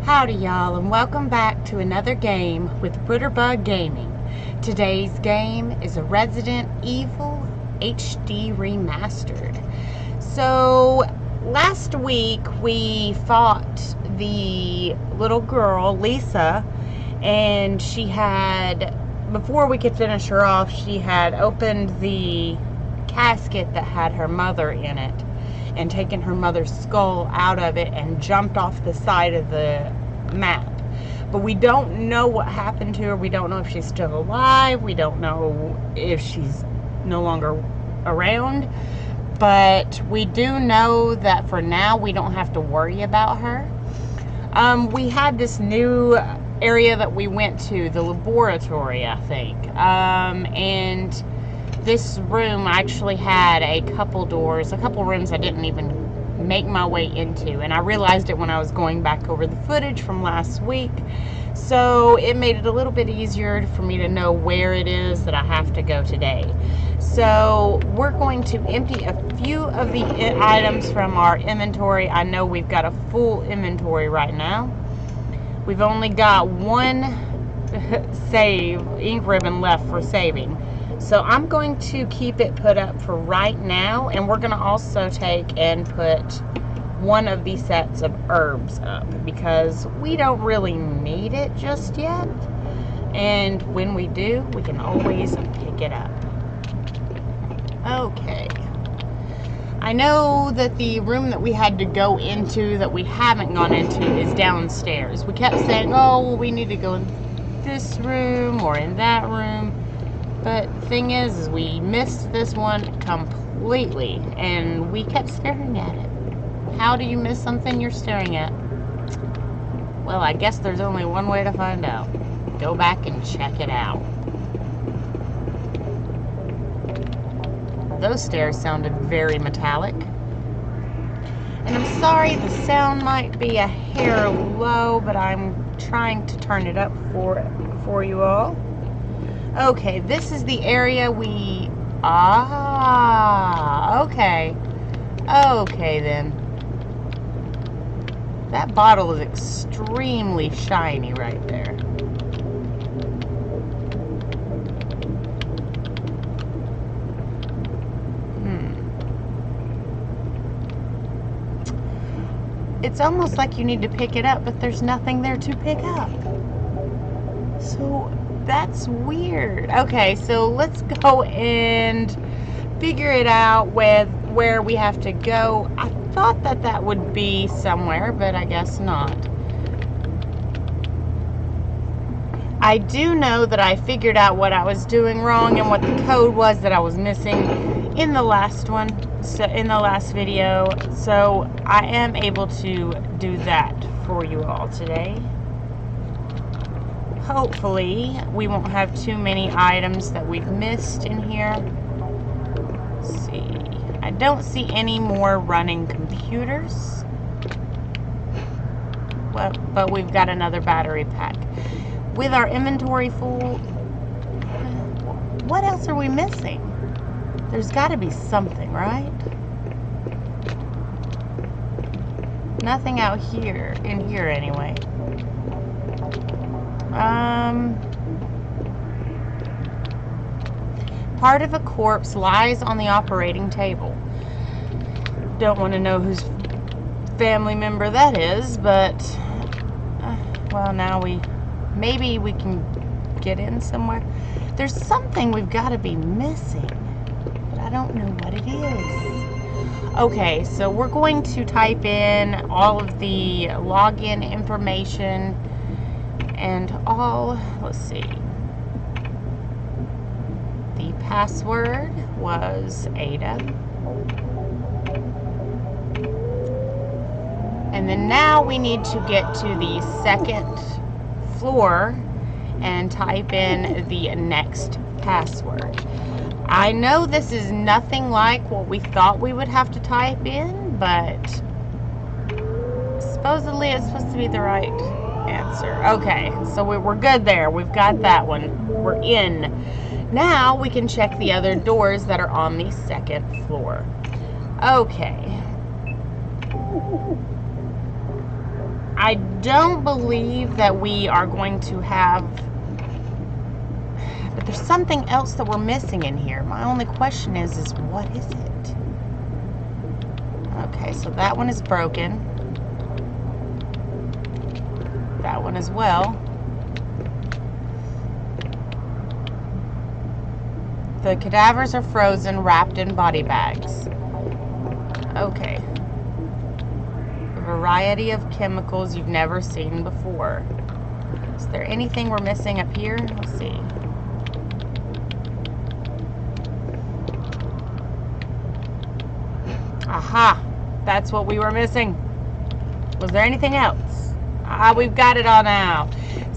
Howdy y'all, and welcome back to another game with Britterbug Gaming. Today's game is a Resident Evil HD Remastered. So last week we fought the little girl Lisa, and she had, before we could finish her off, she had opened the casket that had her mother in it and taken her mother's skull out of it and jumped off the side of the map. But we don't know what happened to her. We don't know if she's still alive. We don't know if she's no longer around. But we do know that for now we don't have to worry about her. We had this new area that we went to, the laboratory, I think. And this room actually had a couple doors, a couple rooms I didn't even make my way into, and I realized it when I was going back over the footage from last week, so it made it a little bit easier for me to know where it is that I have to go today. So we're going to empty a few of the items from our inventory. I know we've got a full inventory right now. We've only got one ink ribbon left for saving. So I'm going to keep it put up for right now, and we're going to also take and put one of these sets of herbs up because we don't really need it just yet. And when we do, we can always pick it up. Okay. I know that the room that we had to go into that we haven't gone into is downstairs. We kept saying, oh, well, we need to go in this room or in that room. But the thing is we missed this one completely, and we kept staring at it. How do you miss something you're staring at? Well, I guess there's only one way to find out. Go back and check it out. Those stairs sounded very metallic. And I'm sorry, the sound might be a hair low, but I'm trying to turn it up for you all. Okay, this is the area we... okay. Okay, then. That bottle is extremely shiny right there. It's almost like you need to pick it up, but there's nothing there to pick up. So... that's weird. Okay, so let's go and figure it out with where we have to go. I thought that that would be somewhere, but I guess not. I do know that I figured out what I was doing wrong and what the code was that I was missing in the last one, so in the last video. So I am able to do that for you all today. Hopefully, we won't have too many items that we've missed in here. Let's see. I don't see any more running computers. Well, but we've got another battery pack. With our inventory full, what else are we missing? There's got to be something, right? Nothing out here, in here anyway. Part of a corpse lies on the operating table. Don't want to know whose family member that is, but well, now maybe we can get in somewhere. There's something we've got to be missing, but I don't know what it is. Okay, so we're going to type in all of the login information and all, let's see. The password was Ada. And then now we need to get to the second floor and type in the next password. I know this is nothing like what we thought we would have to type in, but supposedly it's supposed to be the right answer. Okay, so we're good there. We've got that one. We're in. Now we can check the other doors that are on the second floor. Okay. I don't believe that we are going to have... But there's something else that we're missing in here. My only question is what is it? Okay, so that one is broken. That one as well. The cadavers are frozen, wrapped in body bags. Okay. A variety of chemicals you've never seen before. Is there anything we're missing up here? Let's see. Aha! That's what we were missing. Was there anything else? Ah, we've got it all now.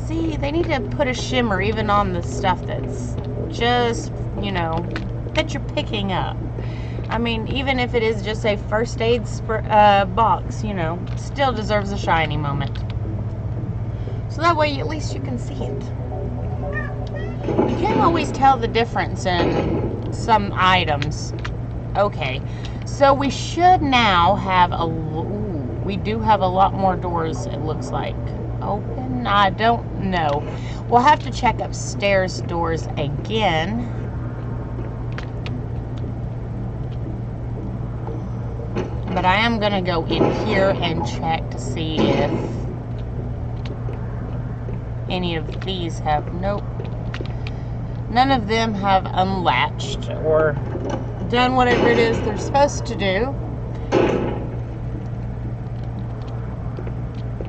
See, they need to put a shimmer even on the stuff that's just, you know, that you're picking up. I mean, even if it is just a first aid box, you know, still deserves a shiny moment. So that way at least you can see it. You can't always tell the difference in some items. Okay, so we should now have a... Ooh, we do have a lot more doors, it looks like. Open? I don't know. We'll have to check upstairs doors again. But I am going to go in here and check to see if any of these have... Nope. None of them have unlatched or done whatever it is they're supposed to do.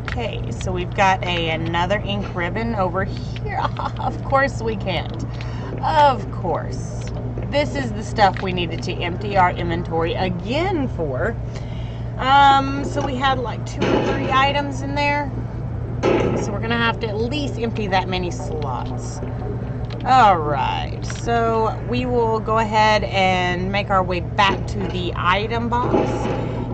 Okay, so we've got another ink ribbon over here. Of course we can't. Of course. This is the stuff we needed to empty our inventory again for. So we had like 2 or 3 items in there. So we're gonna have to at least empty that many slots. Alright, so we will go ahead and make our way back to the item box.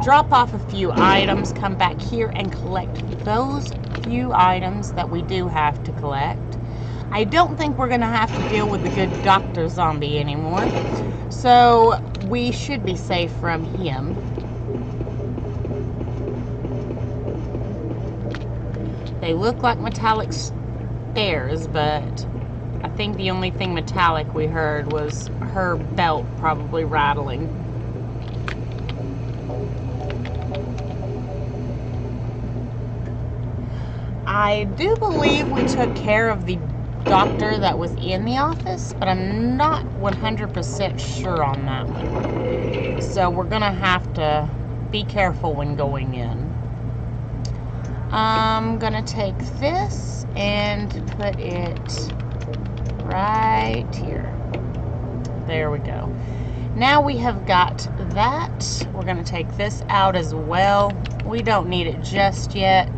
Drop off a few items, come back here and collect those few items that we do have to collect. I don't think we're going to have to deal with the good Dr. Zombie anymore. So we should be safe from him. They look like metallic stairs, but I think the only thing metallic we heard was her belt probably rattling. I do believe we took care of the doctor that was in the office, but I'm not 100% sure on that one. So we're gonna have to be careful when going in. I'm gonna take this and put it right here. There we go. Now we have got that. We're gonna take this out as well. We don't need it just yet.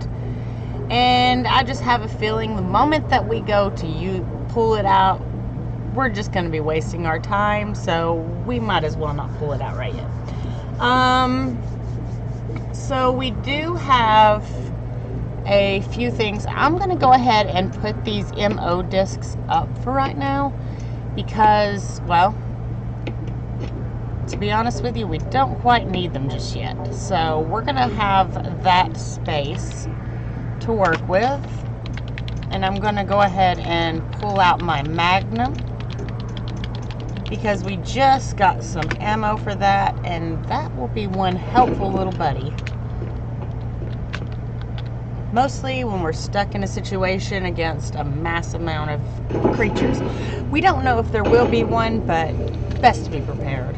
And I just have a feeling the moment that we go to pull it out, we're just going to be wasting our time, so we might as well not pull it out right yet. So we do have a few things. I'm going to go ahead and put these MO discs up for right now because, well, to be honest with you, we don't quite need them just yet. So we're going to have that space to work with, and I'm going to go ahead and pull out my Magnum because we just got some ammo for that, and that will be one helpful little buddy, mostly when we're stuck in a situation against a mass amount of creatures. We don't know if there will be one, but best to be prepared.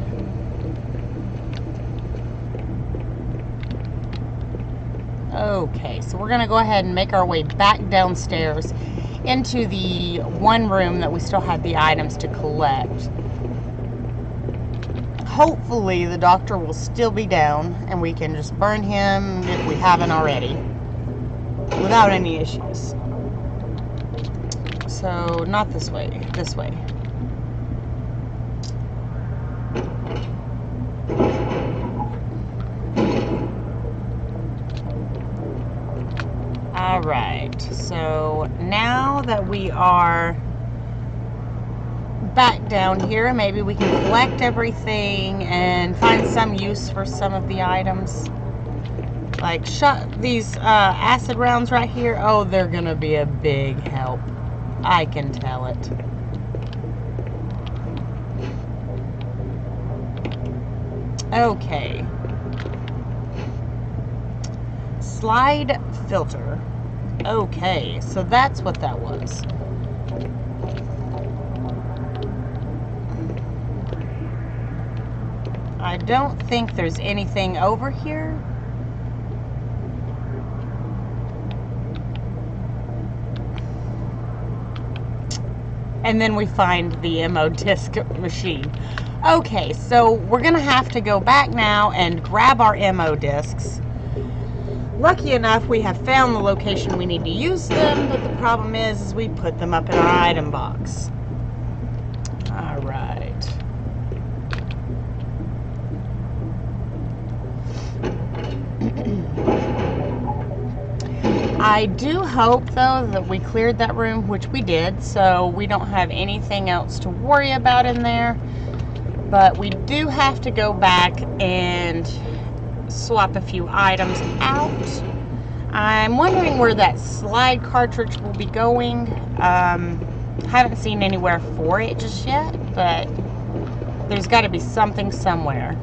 Okay, so we're going to go ahead and make our way back downstairs into the one room that we still had the items to collect. Hopefully the doctor will still be down and we can just burn him if we haven't already without any issues. So not this way, this way. Alright, so now that we are back down here, maybe we can collect everything and find some use for some of the items. Like, these acid rounds right here, oh, they're gonna be a big help. I can tell it. Okay. Slide filter. Okay, so that's what that was. I don't think there's anything over here. And then we find the MO disc machine. Okay, so we're gonna have to go back now and grab our MO discs. Lucky enough, we have found the location we need to use them, but the problem is we put them up in our item box. All right. I do hope, though, that we cleared that room, which we did, so we don't have anything else to worry about in there. But we do have to go back and swap a few items out. I'm wondering where that slide cartridge will be going. Haven't seen anywhere for it just yet, but there's got to be something somewhere.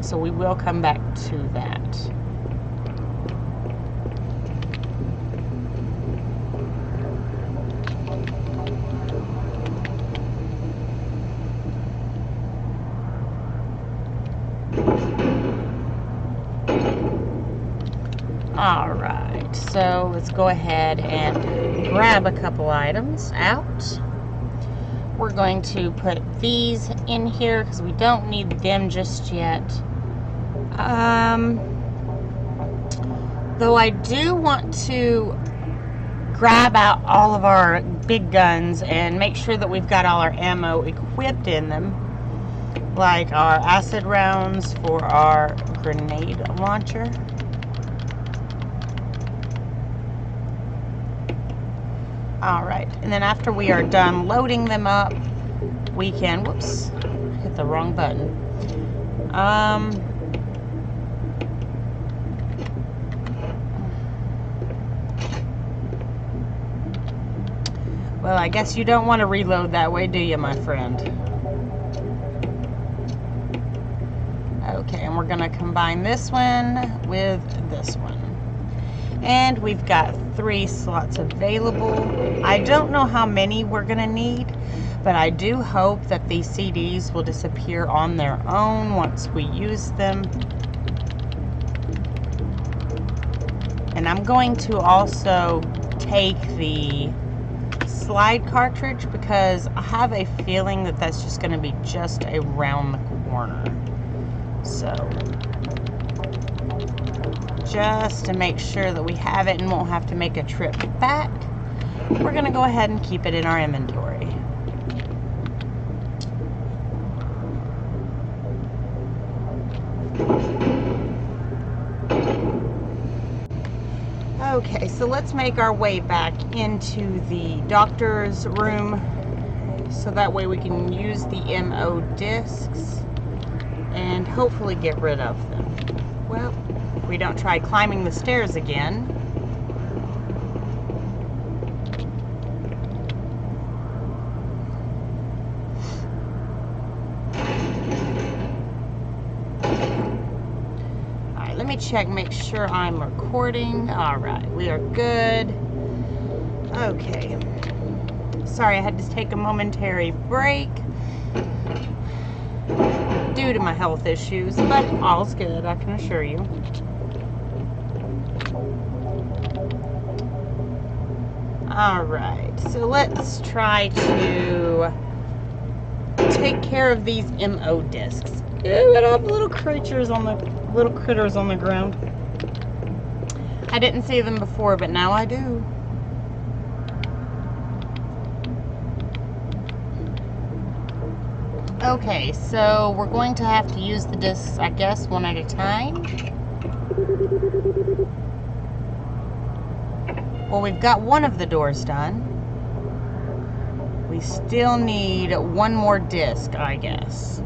So we will come back to that. Alright, so let's go ahead and grab a couple items out. We're going to put these in here because we don't need them just yet. Though I do want to grab out all of our big guns and make sure that we've got all our ammo equipped in them. Like our acid rounds for our grenade launcher. Alright, and then after we are done loading them up, we can, whoops, hit the wrong button. Well, I guess you don't want to reload that way, do you, my friend? Okay, and we're going to combine this one with this one. And we've got 3 slots available. I don't know how many we're going to need, but I do hope that these CDs will disappear on their own once we use them. And I'm going to also take the slide cartridge because I have a feeling that that's just going to be just around the corner. So just to make sure that we have it and won't have to make a trip back, we're going to go ahead and keep it in our inventory. Okay, so let's make our way back into the doctor's room so that way we can use the MO discs and hopefully get rid of them. Well, we don't try climbing the stairs again. Alright, let me check, make sure I'm recording. Alright, we are good. Okay. Sorry, I had to take a momentary break due to my health issues, but all's good, I can assure you. Alright, so let's try to take care of these MO discs. Ew, I have little critters on the ground. I didn't see them before, but now I do. Okay, so we're going to have to use the discs, I guess, one at a time. Well, we've got one of the doors done. We still need one more disc, I guess.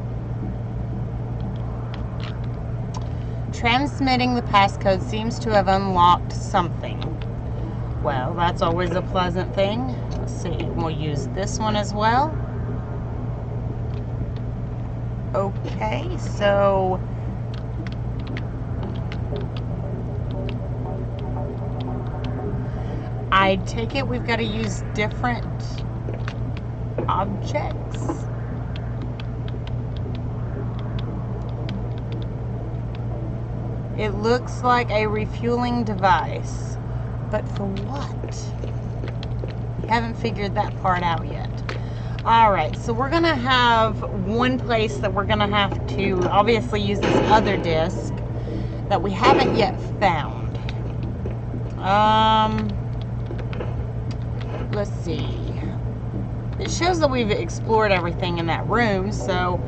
transmitting the passcode seems to have unlocked something. Well, that's always a pleasant thing. Let's see, we'll use this one as well. Okay, so I take it we've got to use different objects. It looks like a refueling device, but for what? We haven't figured that part out yet. Alright, so we're going to have one place that we're going to have to obviously use this other disc that we haven't yet found. Let's see. It shows that we've explored everything in that room, so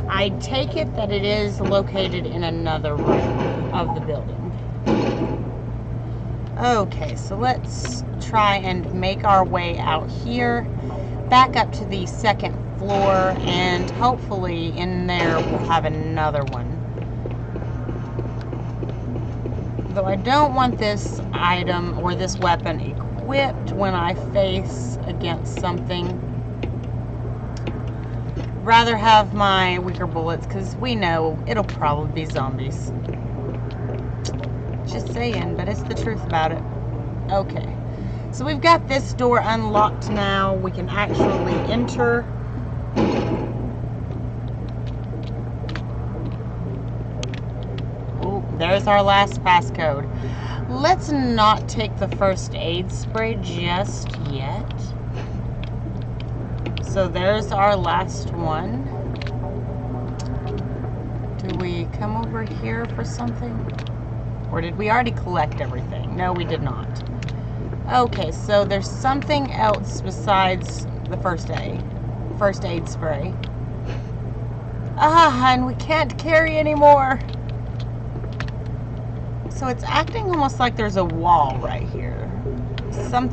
I take it that it is located in another room of the building. Okay, so let's try and make our way out here, back up to the second floor, and hopefully in there we'll have another one. Though I don't want this item or this weapon equipped when I face against something. Rather have my weaker bullets, because we know it'll probably be zombies. Just saying, but it's the truth about it. Okay. So we've got this door unlocked now. We can actually enter. Oh, there's our last passcode. Let's not take the first aid spray just yet. So there's our last one. Do we come over here for something? Or did we already collect everything? No, we did not. Okay, so there's something else besides the first aid spray. Ah, and we can't carry anymore. So it's acting almost like there's a wall right here. Some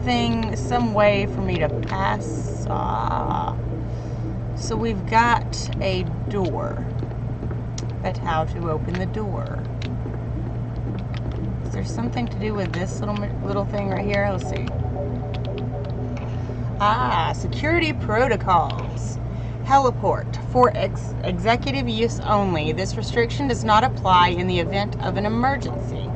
way for me to pass. Ah. So we've got a door. But how to open the door? Is there something to do with this little thing right here? Let's see. Ah, security protocols. Heliport. For executive use only. This restriction does not apply in the event of an emergency.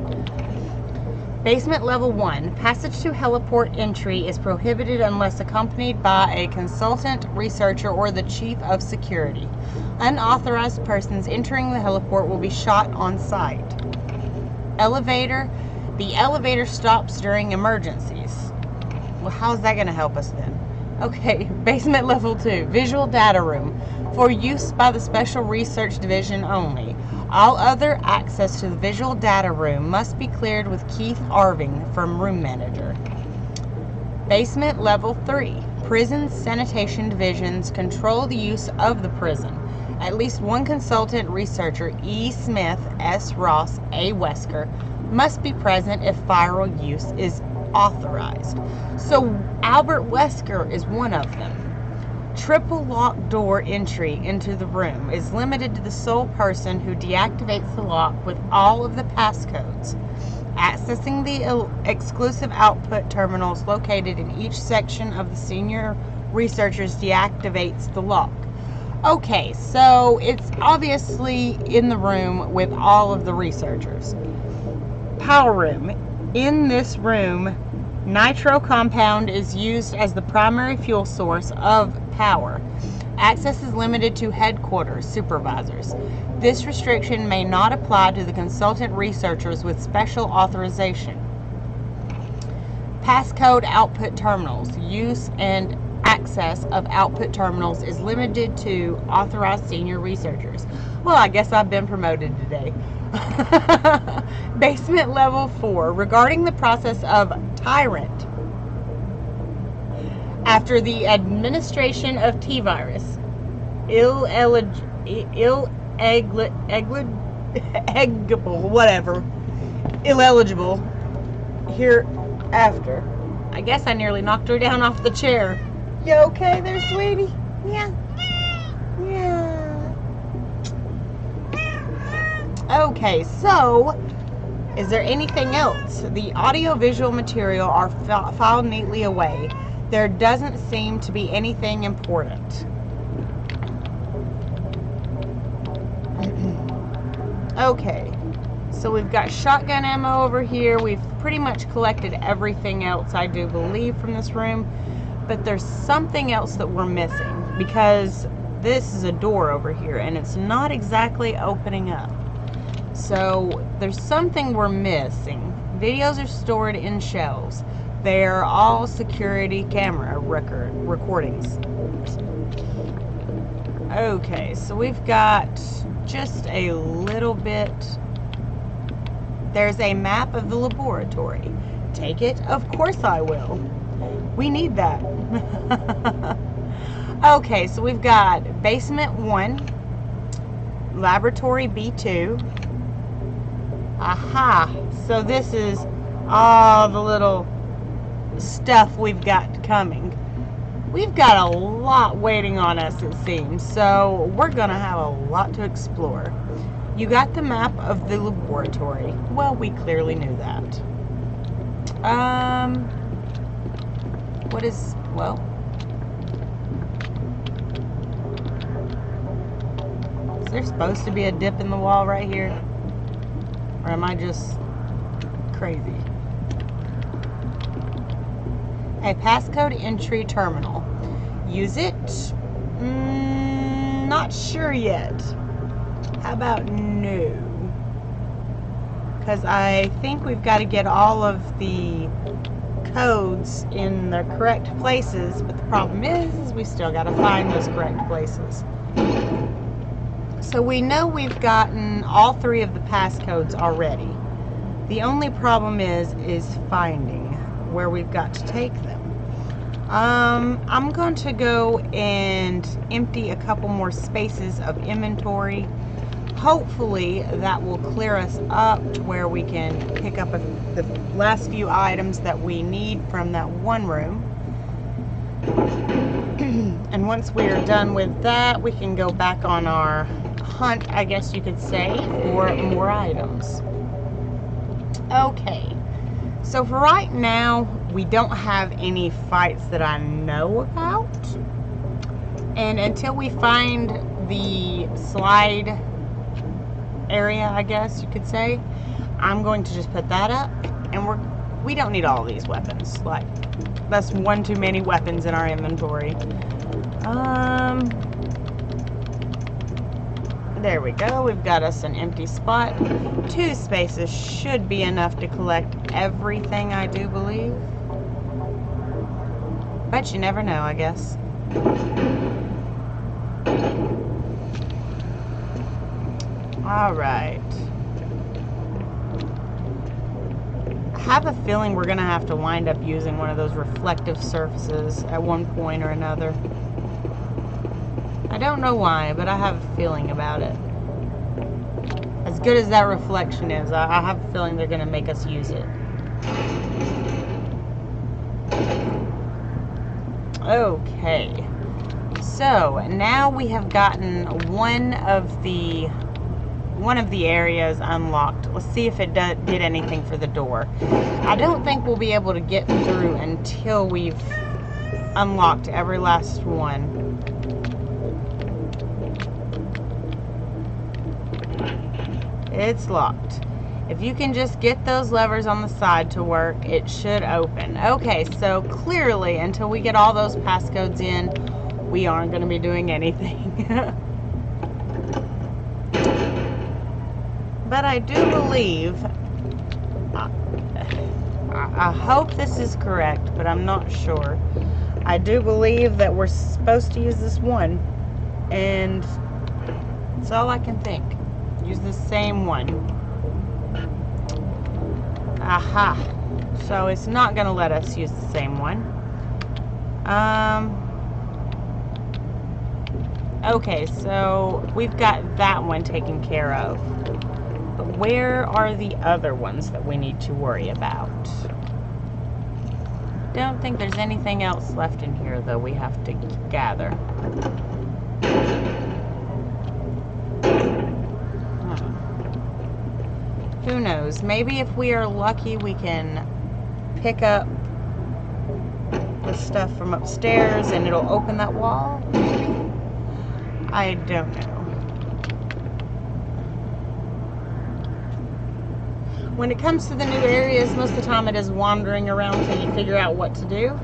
Basement level 1. Passage to heliport entry is prohibited unless accompanied by a consultant, researcher, or the chief of security. Unauthorized persons entering the heliport will be shot on sight. Elevator. The elevator stops during emergencies. Well, how's that going to help us then? Okay, basement level 2. Visual data room. For use by the Special Research Division only. All other access to the visual data room must be cleared with Keith Arving from room manager. Basement level 3. Prison sanitation divisions control the use of the prison. At least one consultant researcher, E. Smith, S. Ross, A. Wesker, must be present if viral use is authorized. So Albert Wesker is one of them. Triple lock door entry into the room is limited to the sole person who deactivates the lock with all of the passcodes. Accessing the exclusive output terminals located in each section of the senior researchers deactivates the lock. Okay, so it's obviously in the room with all of the researchers. Power room. In this room, nitro compound is used as the primary fuel source of power. Access is limited to headquarters supervisors. This restriction may not apply to the consultant researchers with special authorization. Passcode output terminals. Use and access of output terminals is limited to authorized senior researchers. Well, I guess I've been promoted today. Basement level 4. Regarding the process of Tyrant. After the administration of T-virus, illegible hereafter. I guess I nearly knocked her down off the chair. You okay there, sweetie? Yeah. Yeah. Okay, so is there anything else? The audio-visual material are filed neatly away. There doesn't seem to be anything important. Okay, so we've got shotgun ammo over here. We've pretty much collected everything else, I do believe, from this room. But there's something else that we're missing, because this is a door over here, and it's not exactly opening up. So there's something we're missing. Videos are stored in shelves. They're all security camera recordings. Okay, so we've got just a little bit. There's a map of the laboratory. Take it? Of course I will. We need that. Okay, so we've got basement 1, laboratory B2. Aha, so this is all the little stuff we've got coming. We've got a lot waiting on us, it seems, so we're gonna have a lot to explore. You got the map of the laboratory. Well, we clearly knew that. What is, well, is there supposed to be a dip in the wall right here? Or am I just crazy? A passcode entry terminal. Use it? Not sure yet. How about no? Because I think we've got to get all of the codes in the correct places, but the problem is we still got to find those correct places. So we know we've gotten all 3 of the passcodes already. The only problem is finding where we've got to take them. I'm going to go and empty a couple more spaces of inventory. Hopefully that will clear us up to where we can pick up the last few items that we need from that one room. And once we are done with that, we can go back on our hunt, I guess you could say, for more items. Okay, so for right now, we don't have any fights that I know about. And until we find the slide area, I guess you could say, I'm going to just put that up, and we don't need all these weapons. Like, that's one too many weapons in our inventory. There we go. We've got us an empty spot. 2 spaces should be enough to collect everything, I do believe. But you never know, I guess. Alright. I have a feeling we're going to have to wind up using one of those reflective surfaces at one point or another. I don't know why, but I have a feeling about it. As good as that reflection is, I have a feeling they're going to make us use it. Okay. So, now we have gotten one of the areas unlocked. Let's see if it did anything for the door. I don't think we'll be able to get through until we've unlocked every last one. It's locked. If you can just get those levers on the side to work, it should open. Okay, so clearly, until we get all those passcodes in, we aren't going to be doing anything. But I do believe, I hope this is correct, but I'm not sure. I do believe that we're supposed to use this one, and that's all I can think. Use the same one. Aha. So it's not going to let us use the same one. Okay, so we've got that one taken care of. But where are the other ones that we need to worry about? Don't think there's anything else left in here, though, we have to gather. Who knows? Maybe if we are lucky, we can pick up the stuff from upstairs and it'll open that wall. Maybe? I don't know. When it comes to the new areas, most of the time it is wandering around till you figure out what to do.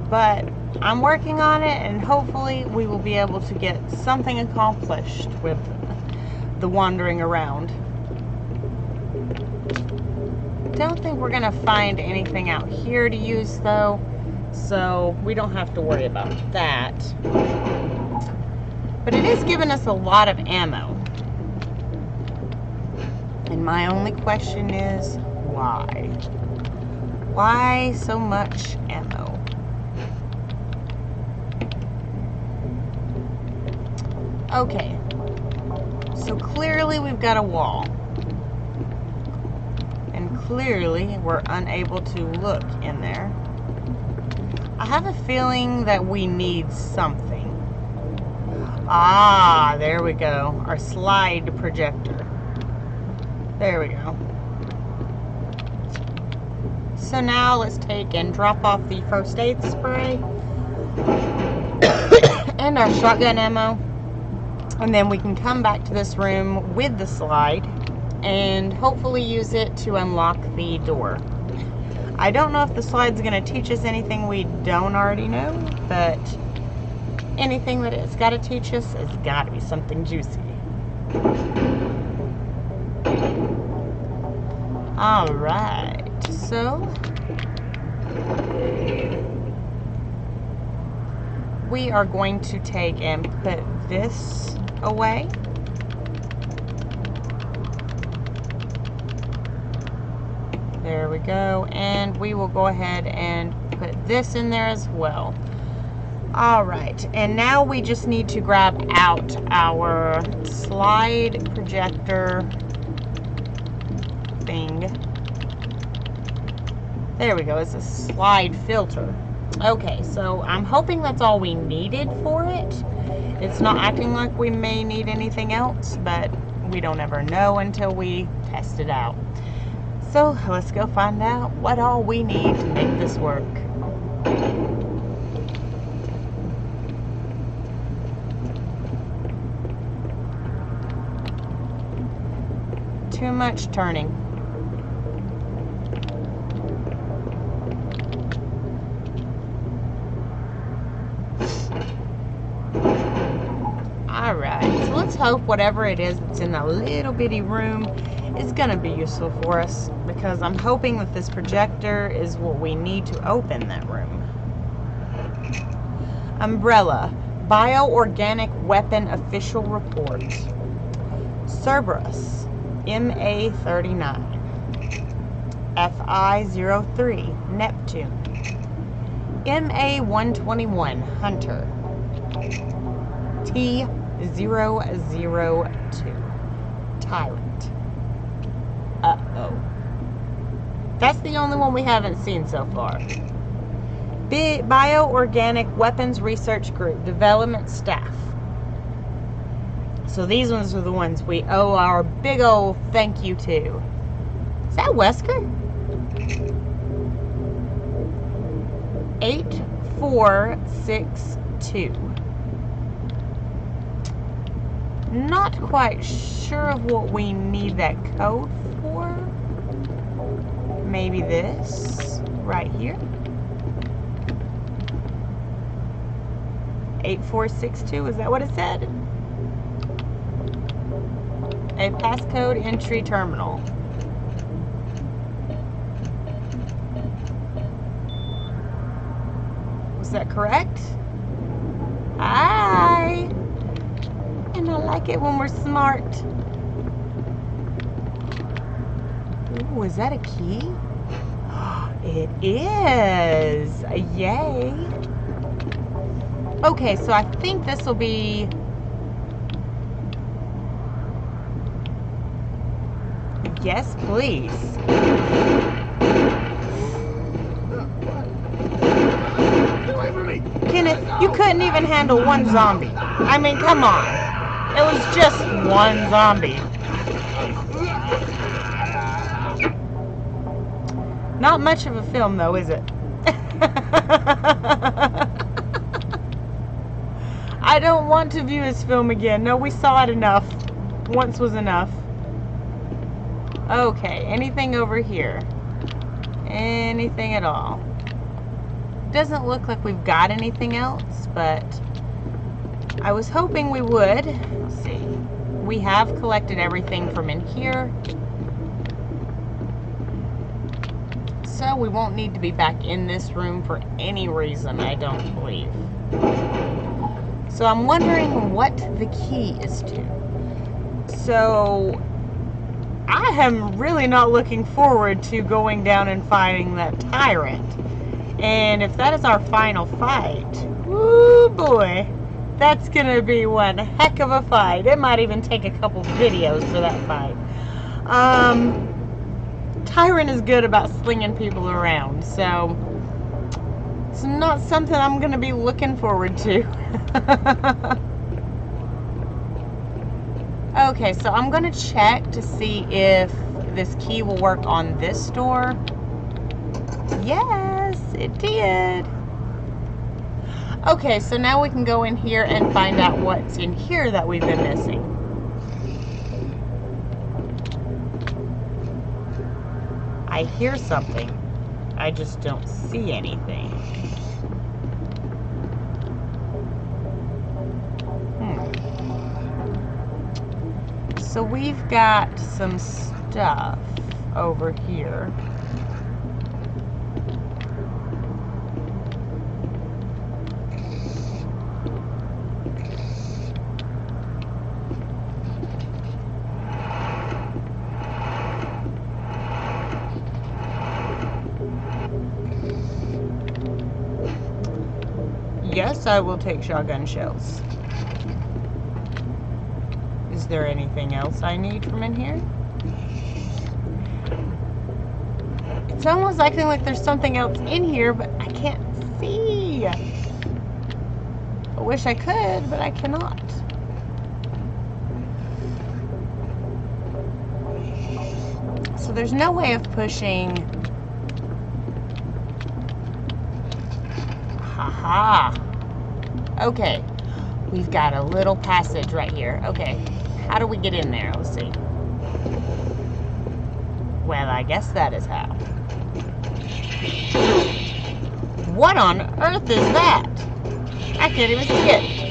But I'm working on it, and hopefully we will be able to get something accomplished with the wandering around. Don't think we're gonna find anything out here to use though, so we don't have to worry about that. But it is giving us a lot of ammo. And my only question is, why? Why so much ammo? Okay, so clearly we've got a wall. And clearly we're unable to look in there. I have a feeling that we need something. Ah, there we go. Our slide projector. There we go. So now let's take and drop off the first aid spray and our shotgun ammo. And then we can come back to this room with the slide and hopefully use it to unlock the door. I don't know if the slide's going to teach us anything we don't already know, but anything that it's got to teach us has got to be something juicy. Alright, so we are going to take and put this away. There we go, and we will go ahead and put this in there as well. Alright, and now we just need to grab out our slide projector thing. There we go, it's a slide filter. Okay, so I'm hoping that's all we needed for it. It's not acting like we may need anything else, but we don't ever know until we test it out. So let's go find out what all we need to make this work. Too much turning. Alright, so let's hope whatever it is that's in that little bitty room is going to be useful for us, because I'm hoping that this projector is what we need to open that room. Umbrella, Bioorganic Weapon Official Report. Cerberus, MA39. FI-03, Neptune. MA-121, Hunter. T-002, Tyrant. Uh-oh. That's the only one we haven't seen so far. Bioorganic Weapons Research Group, Development Staff. So these ones are the ones we owe our big old thank you to. Is that Wesker? 8462. Not quite sure of what we need that code for. Maybe this right here. 8462, is that what it said? A passcode entry terminal. Was that correct? Hi! And I like it when we're smart. Ooh, is that a key? It is! Yay! Okay, so I think this will be... Yes, please. Kenneth, you couldn't even handle one zombie. I mean, come on. It was just one zombie. Not much of a film, though, is it? I don't want to view his film again. No, we saw it enough. Once was enough. Okay, anything over here? Anything at all? Doesn't look like we've got anything else, but I was hoping we would. Let's see. We have collected everything from in here. So we won't need to be back in this room for any reason, I don't believe. So I'm wondering what the key is to. So I am really not looking forward to going down and fighting that tyrant. And if that is our final fight, woo boy, that's gonna be one heck of a fight. It might even take a couple videos for that fight. Tyrant is good about slinging people around, so it's not something I'm gonna be looking forward to. Okay, so I'm gonna check to see if this key will work on this door. Yes, it did. Okay, so now we can go in here and find out what's in here that we've been missing. I hear something. I just don't see anything. So we've got some stuff over here. Yes, I will take shotgun shells. Is there anything else I need from in here? It's almost acting like there's something else in here, but I can't see. I wish I could, but I cannot. So there's no way of pushing. Haha. Okay. We've got a little passage right here. Okay. How do we get in there? Let's see. Well, I guess that is how. What on earth is that? I can't even see it.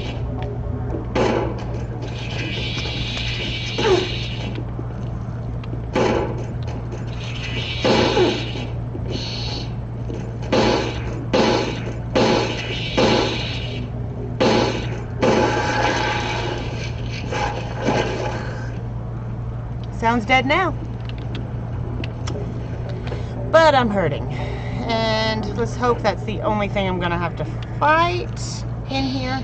Sounds dead now. But I'm hurting. And let's hope that's the only thing I'm gonna have to fight in here.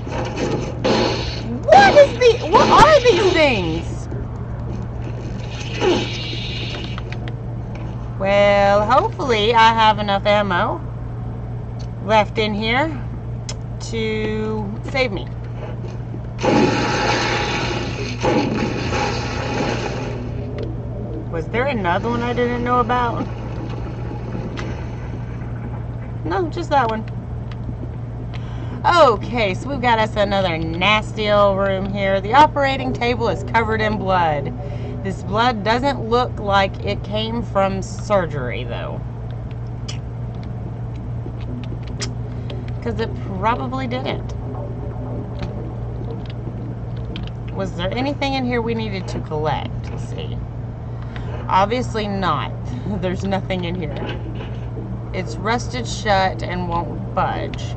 What are these things? Well, hopefully I have enough ammo left in here to save me. Was there another one I didn't know about? No, just that one. Okay, so we've got us another nasty old room here. The operating table is covered in blood. This blood doesn't look like it came from surgery, though. Because it probably didn't. Was there anything in here we needed to collect? Let's see. Obviously not. There's nothing in here. It's rusted shut and won't budge.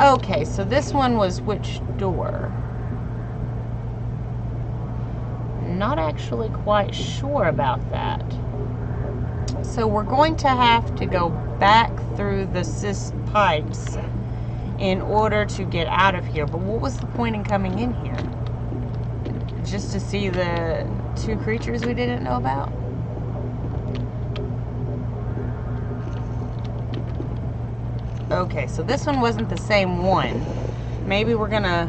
Okay, so this one was which door? Not actually quite sure about that. So we're going to have to go back through the cis pipes in order to get out of here. But what was the point in coming in here? Just to see the two creatures we didn't know about? Okay, so this one wasn't the same one. Maybe we're gonna...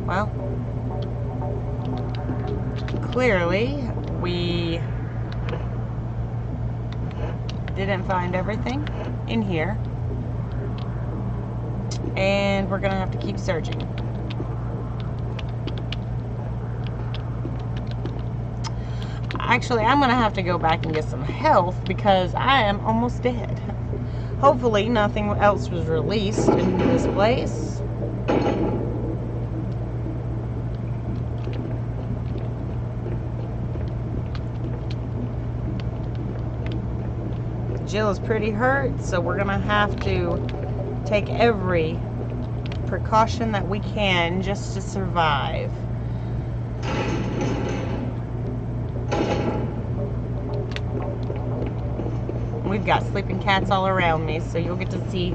Well, clearly we didn't find everything in here. And we're gonna have to keep searching. Actually, I'm gonna have to go back and get some health because I am almost dead. Hopefully nothing else was released in this place. Jill is pretty hurt, so we're gonna have to take every precaution that we can just to survive. We've got sleeping cats all around me, so you'll get to see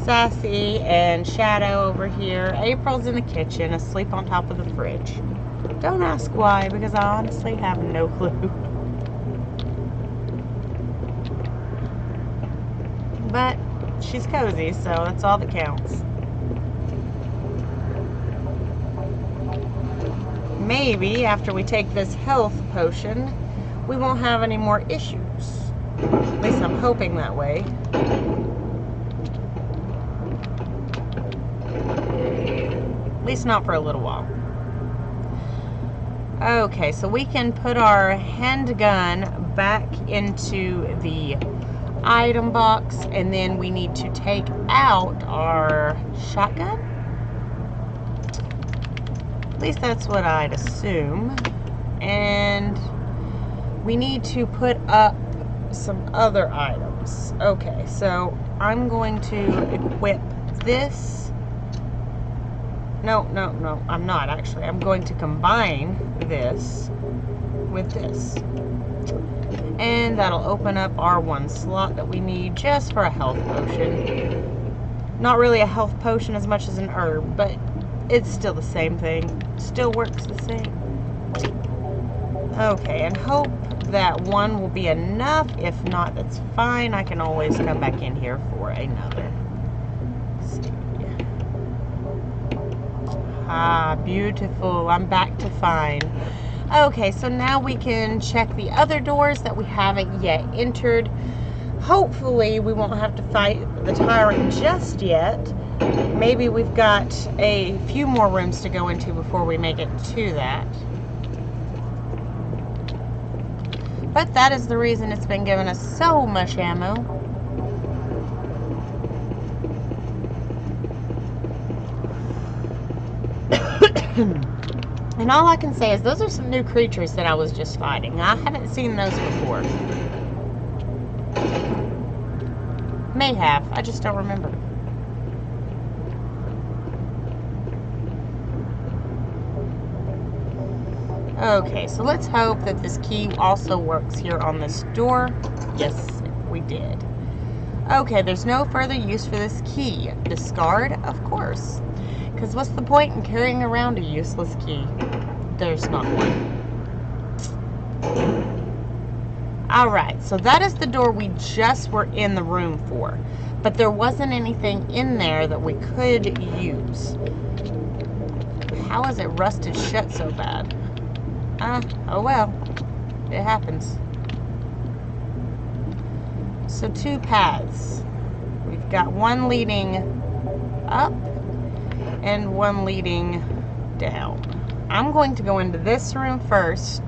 Sassy and Shadow over here. April's in the kitchen, asleep on top of the fridge. Don't ask why, because I honestly have no clue. But she's cozy, so that's all that counts. Maybe after we take this health potion, we won't have any more issues. At least I'm hoping that way. At least not for a little while. Okay, so we can put our handgun back into the item box, and then we need to take out our shotgun. At least that's what I'd assume. And we need to put up some other items. Okay, so I'm going to equip this. No, I'm not actually. I'm going to combine this with this. And that'll open up our one slot that we need just for a health potion. Not really a health potion as much as an herb, but it's still the same thing. Still works the same. Okay, and hope that one will be enough. If not, that's fine. I can always come back in here for another. Let's see. Ah, beautiful. I'm back to fine. Okay, so now we can check the other doors that we haven't yet entered. Hopefully we won't have to fight the tyrant just yet. Maybe we've got a few more rooms to go into before we make it to that. But that is the reason it's been giving us so much ammo. And all I can say is those are some new creatures that I was just fighting. I haven't seen those before. May have. I just don't remember. Okay, so let's hope that this key also works here on this door. Yes, we did. Okay, there's no further use for this key. Discard? Of course. Because what's the point in carrying around a useless key? There's not one. Alright, so that is the door we just were in the room for. But there wasn't anything in there that we could use. How is it rusted shut so bad? Oh well. It happens. So 2 paths. We've got one leading up and one leading down. I'm going to go into this room first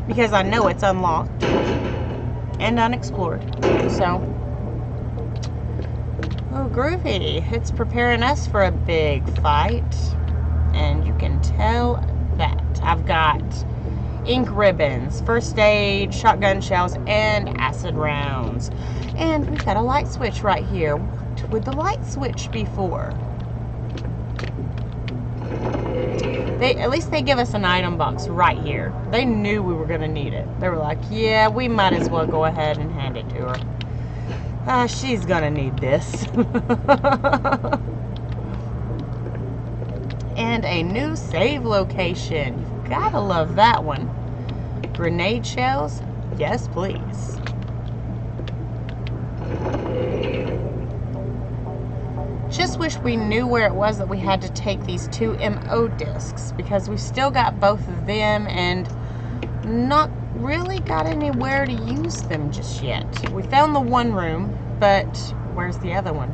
because I know it's unlocked and unexplored. So, oh groovy. It's preparing us for a big fight. And you can tell that. I've got ink ribbons, first aid, shotgun shells, and acid rounds. And we've got a light switch right here. What would the light switch be for? At least they give us an item box right here. They knew we were going to need it. They were like, yeah, we might as well go ahead and hand it to her. She's going to need this. And a new save location. You've got to love that one. Grenade shells? Yes, please. Just wish we knew where it was that we had to take these 2 MO discs, because we've still got both of them and not really got anywhere to use them just yet. We found the one room, but where's the other one?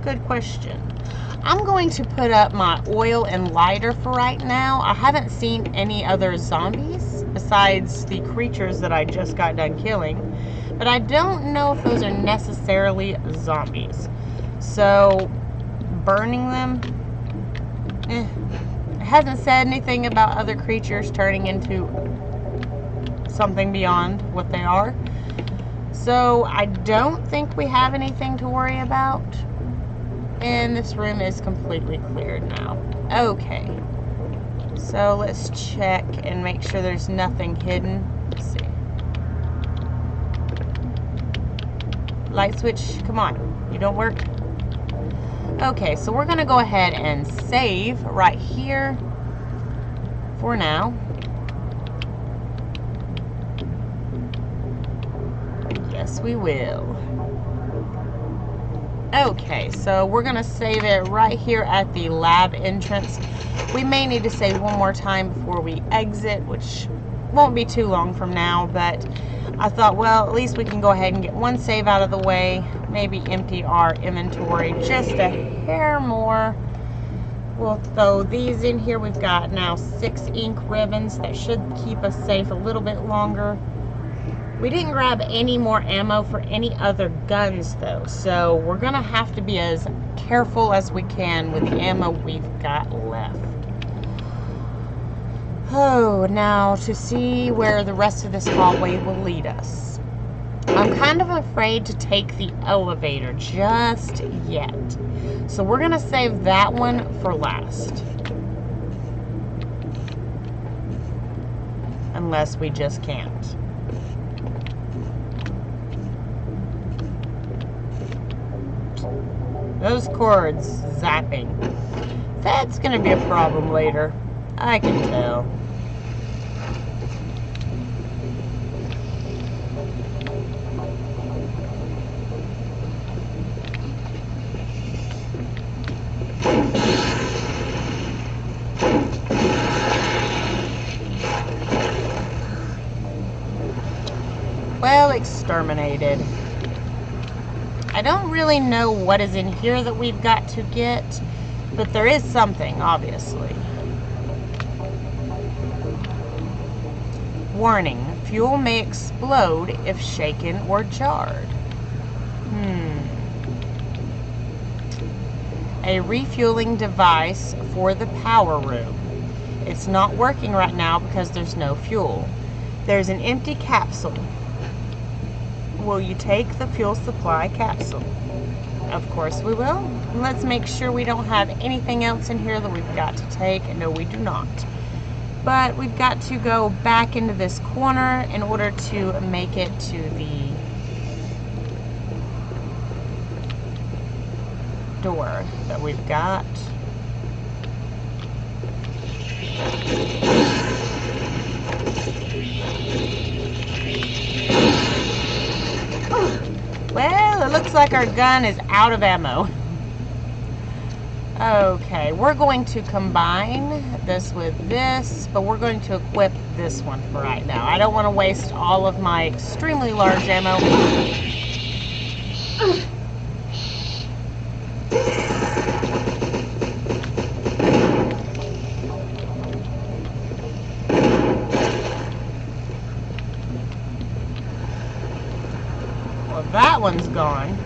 Good question. I'm going to put up my oil and lighter for right now. I haven't seen any other zombies besides the creatures that I just got done killing, but I don't know if those are necessarily zombies. So burning them, it hasn't said anything about other creatures turning into something beyond what they are. So I don't think we have anything to worry about. And this room is completely cleared now. Okay. So let's check and make sure there's nothing hidden. Let's see. Light switch, come on. You don't work? Okay, so we're gonna go ahead and save right here for now. Yes, we will. Okay, so we're gonna save it right here at the lab entrance. We may need to save one more time before we exit, which won't be too long from now, but I thought, well, at least we can go ahead and get one save out of the way, maybe empty our inventory just a hair more. We'll throw these in here. We've got now 6 ink ribbons that should keep us safe a little bit longer. We didn't grab any more ammo for any other guns though, so we're gonna have to be as careful as we can with the ammo we've got left. Oh, now to see where the rest of this hallway will lead us. I'm kind of afraid to take the elevator just yet, so we're gonna save that one for last. Unless we just can't. Those cords zapping. That's gonna be a problem later. I can tell. Well, exterminated. I don't really know what is in here that we've got to get, but there is something, obviously. Warning, fuel may explode if shaken or jarred. A refueling device for the power room. It's not working right now because there's no fuel. There's an empty capsule. Will you take the fuel supply capsule? Of course we will. Let's make sure we don't have anything else in here that we've got to take. No, we do not. But we've got to go back into this corner in order to make it to the door that we've got. Well, it looks like our gun is out of ammo. Okay, we're going to combine this with this, but we're going to equip this one for right now. I don't want to waste all of my extremely large ammo. Well, that one's gone.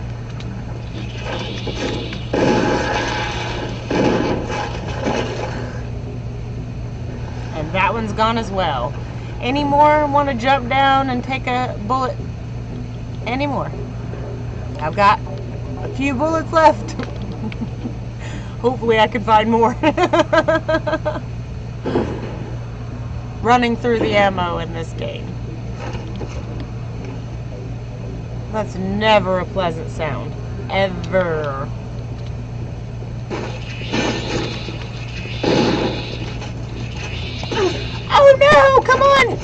And that one's gone as well. Any more want to jump down and take a bullet? Any more? I've got a few bullets left. Hopefully I can find more. Running through the ammo in this game. That's never a pleasant sound. Ever. Oh no! Come on!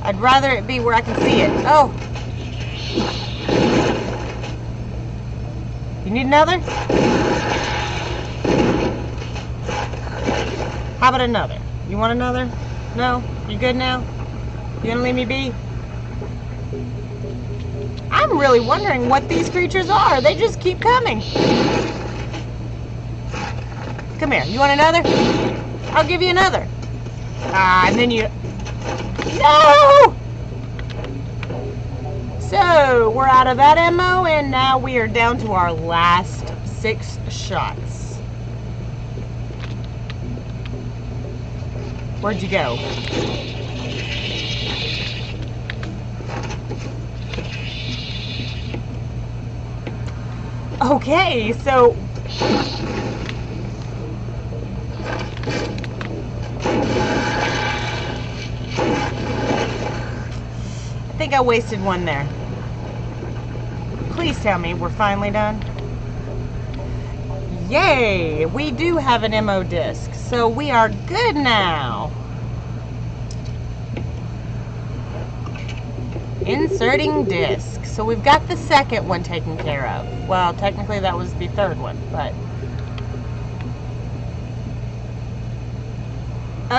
I'd rather it be where I can see it. Oh! You need another? How about another? You want another? No? You good now? You gonna leave me be? I'm really wondering what these creatures are. They just keep coming. Come here. You want another? I'll give you another. And then you... No! So, we're out of that ammo, and now we are down to our last 6 shots. Where'd you go? Okay, so... I think I wasted one there. Please tell me we're finally done. Yay! We do have an MO disc, so we are good now. Inserting disc. So we've got the second one taken care of. Well, technically that was the third one, but...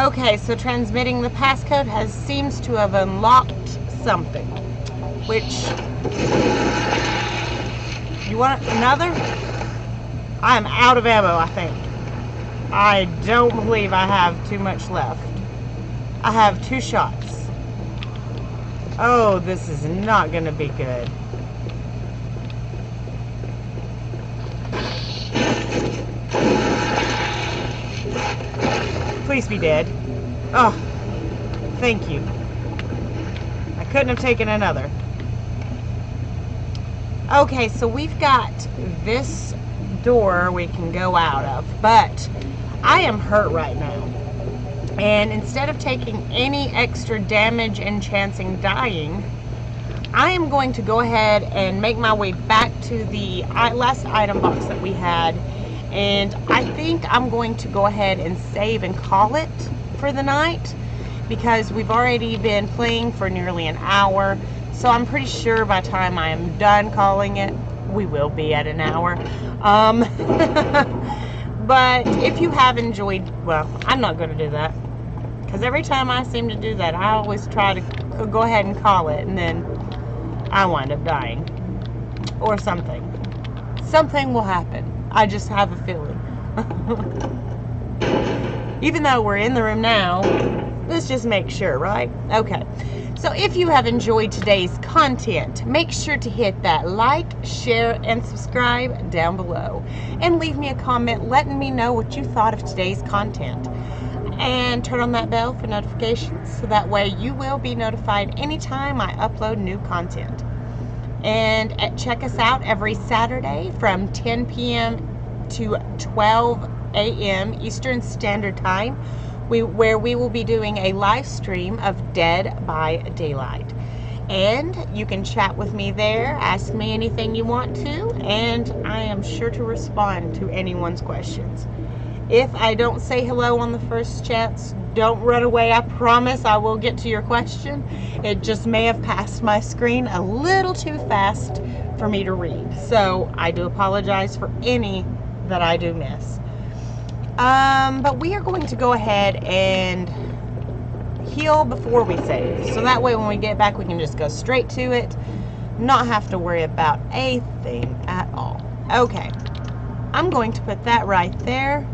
Okay, so transmitting the passcode seems to have unlocked something. Which... You want another? I'm out of ammo, I think. I don't believe I have too much left. I have 2 shots. Oh, this is not going to be good. Please be dead. Oh, thank you. I couldn't have taken another. Okay, so we've got this door we can go out of, but I am hurt right now. And instead of taking any extra damage and chancing dying, I am going to go ahead and make my way back to the last item box that we had. And I think I'm going to go ahead and save and call it for the night, because we've already been playing for nearly an hour. So I'm pretty sure by the time I am done calling it, we will be at an hour. But if you have enjoyed, well, I'm not going to do that, because every time I seem to do that, I always try to go ahead and call it, and then I wind up dying. Or something. Something will happen. I just have a feeling. Even though we're in the room now, let's just make sure, right? Okay. So if you have enjoyed today's content, make sure to hit that like, share, and subscribe down below. And leave me a comment letting me know what you thought of today's content. And turn on that bell for notifications, so that way you will be notified anytime I upload new content. And check us out every Saturday from 10 p.m. to 12 a.m. Eastern Standard Time, where we will be doing a live stream of Dead by Daylight. And you can chat with me there, ask me anything you want to, and I am sure to respond to anyone's questions. If I don't say hello on the first chance, don't run away. I promise I will get to your question. It just may have passed my screen a little too fast for me to read. So I do apologize for any that I do miss. But we are going to go ahead and heal before we save. So that way when we get back, we can just go straight to it. Not have to worry about a thing at all. Okay. I'm going to put that right there.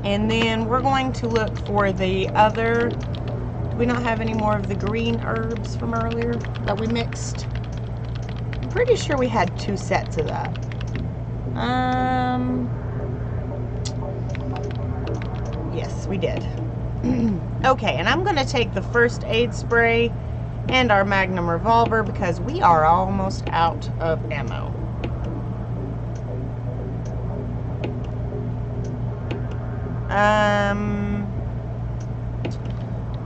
And then we're going to look for the other... Do we not have any more of the green herbs from earlier that we mixed? I'm pretty sure we had 2 sets of that. Yes, we did. Okay, and I'm going to take the first aid spray and our Magnum revolver because we are almost out of ammo.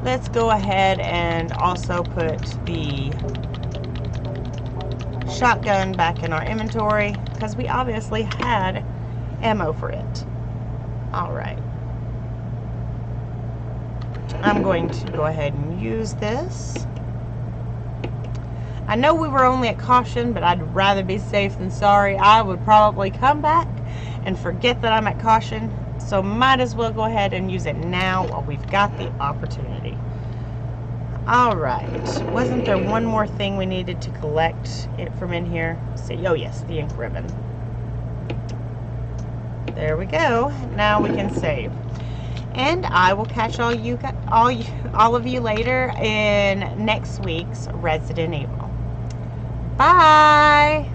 Let's go ahead and also put the shotgun back in our inventory because we obviously had ammo for it. Alright. I'm going to go ahead and use this. I know we were only at caution, but I'd rather be safe than sorry. I would probably come back and forget that I'm at caution, so might as well go ahead and use it now while we've got the opportunity. Alright, wasn't there one more thing we needed to collect it from in here? Let's see, oh yes, the ink ribbon. There we go. Now we can save. And I will catch all of you later in next week's Resident Evil. Bye!